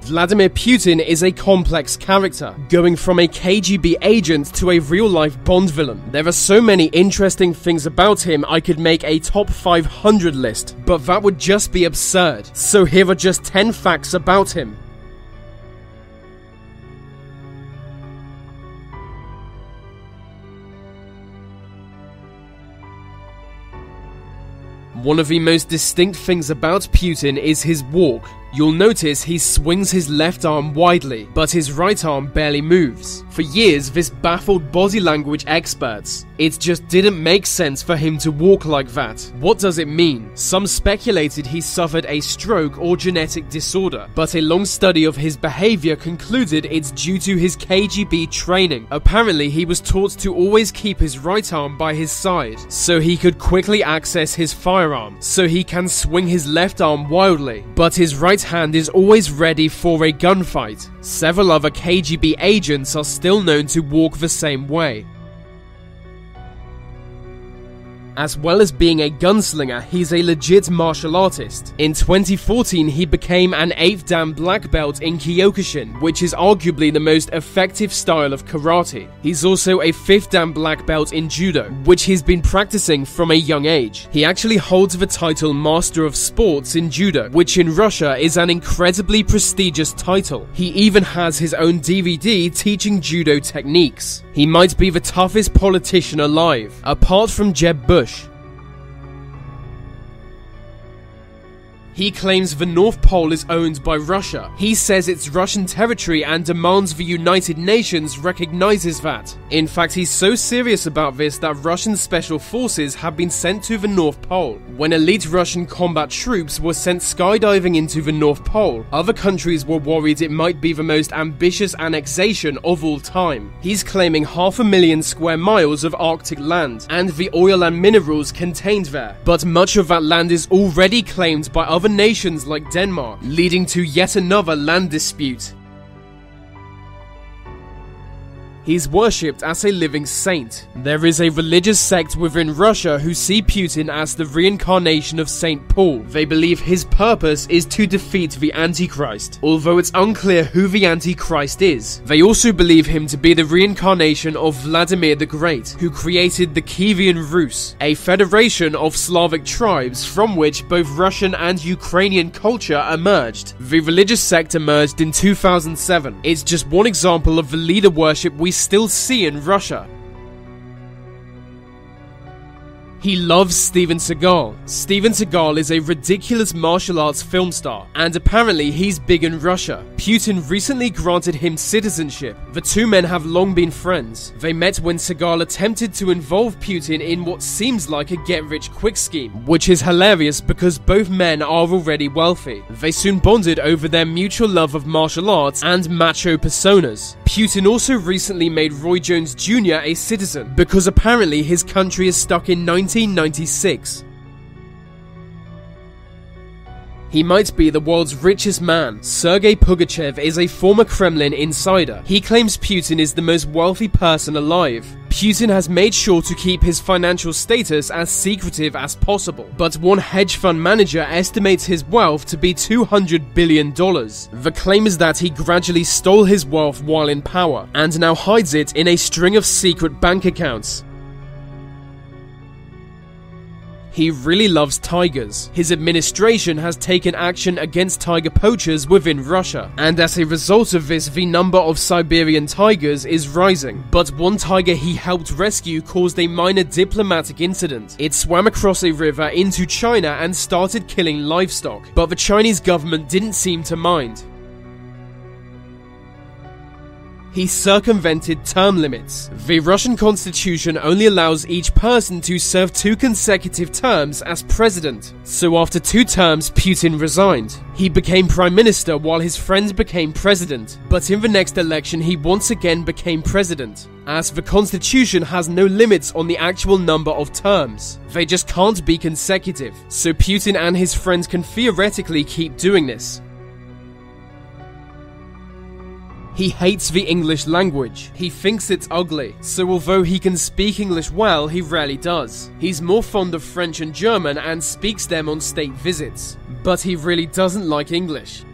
Vladimir Putin is a complex character, going from a KGB agent to a real-life Bond villain. There are so many interesting things about him I could make a top 500 list, but that would just be absurd. So here are just 10 facts about him. One of the most distinct things about Putin is his walk. You'll notice he swings his left arm widely, but his right arm barely moves. For years, this baffled body language experts. It just didn't make sense for him to walk like that. What does it mean? Some speculated he suffered a stroke or genetic disorder, but a long study of his behavior concluded it's due to his KGB training. Apparently, he was taught to always keep his right arm by his side, so he could quickly access his firearm, so he can swing his left arm wildly, but his right hand is always ready for a gunfight. Several other KGB agents are still known to walk the same way. As well as being a gunslinger, he's a legit martial artist. In 2014, he became an 8th Dan black belt in Kyokushin, which is arguably the most effective style of karate. He's also a 5th Dan black belt in judo, which he's been practicing from a young age. He actually holds the title Master of Sports in judo, which in Russia is an incredibly prestigious title. He even has his own DVD teaching judo techniques. He might be the toughest politician alive, apart from Jeb Bush. He claims the North Pole is owned by Russia. He says it's Russian territory and demands the United Nations recognizes that. In fact, he's so serious about this that Russian special forces have been sent to the North Pole. When elite Russian combat troops were sent skydiving into the North Pole, other countries were worried it might be the most ambitious annexation of all time. He's claiming 500,000 square miles of Arctic land and the oil and minerals contained there. But much of that land is already claimed by other nations like Denmark, leading to yet another land dispute. He's worshipped as a living saint. There is a religious sect within Russia who see Putin as the reincarnation of Saint Paul. They believe his purpose is to defeat the Antichrist, although it's unclear who the Antichrist is. They also believe him to be the reincarnation of Vladimir the Great, who created the Kievan Rus, a federation of Slavic tribes from which both Russian and Ukrainian culture emerged. The religious sect emerged in 2007. It's just one example of the leader worship we still see in Russia. He loves Steven Seagal. Steven Seagal is a ridiculous martial arts film star, and apparently he's big in Russia. Putin recently granted him citizenship. The two men have long been friends. They met when Seagal attempted to involve Putin in what seems like a get-rich-quick scheme, which is hilarious because both men are already wealthy. They soon bonded over their mutual love of martial arts and macho personas. Putin also recently made Roy Jones Jr. a citizen, because apparently his country is stuck in 1996. He might be the world's richest man. Sergei Pugachev is a former Kremlin insider. He claims Putin is the most wealthy person alive. Putin has made sure to keep his financial status as secretive as possible, but one hedge fund manager estimates his wealth to be $200 billion. The claim is that he gradually stole his wealth while in power, and now hides it in a string of secret bank accounts. He really loves tigers. His administration has taken action against tiger poachers within Russia, and as a result of this, the number of Siberian tigers is rising. But one tiger he helped rescue caused a minor diplomatic incident. It swam across a river into China and started killing livestock, but the Chinese government didn't seem to mind. He circumvented term limits. The Russian constitution only allows each person to serve 2 consecutive terms as president. So after 2 terms, Putin resigned. He became prime minister while his friend became president. But in the next election, he once again became president, as the constitution has no limits on the actual number of terms. They just can't be consecutive. So Putin and his friends can theoretically keep doing this. He hates the English language. He thinks it's ugly, so although he can speak English well, he rarely does. He's more fond of French and German and speaks them on state visits, but he really doesn't like English.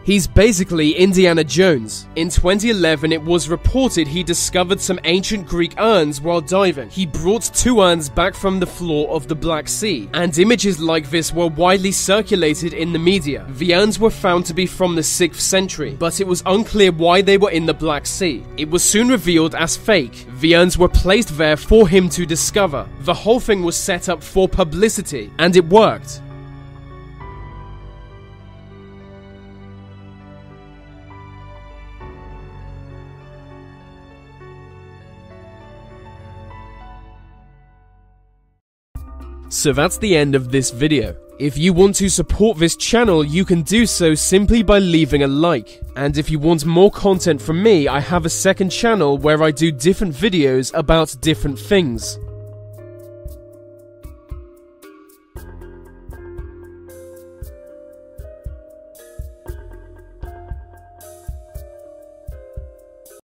He's basically Indiana Jones. In 2011, it was reported he discovered some ancient Greek urns while diving. He brought 2 urns back from the floor of the Black Sea, and images like this were widely circulated in the media. The urns were found to be from the 6th century, but it was unclear why they were in the Black Sea. It was soon revealed as fake. The urns were placed there for him to discover. The whole thing was set up for publicity, and it worked. So that's the end of this video. If you want to support this channel, you can do so simply by leaving a like. And if you want more content from me, I have a second channel where I do different videos about different things.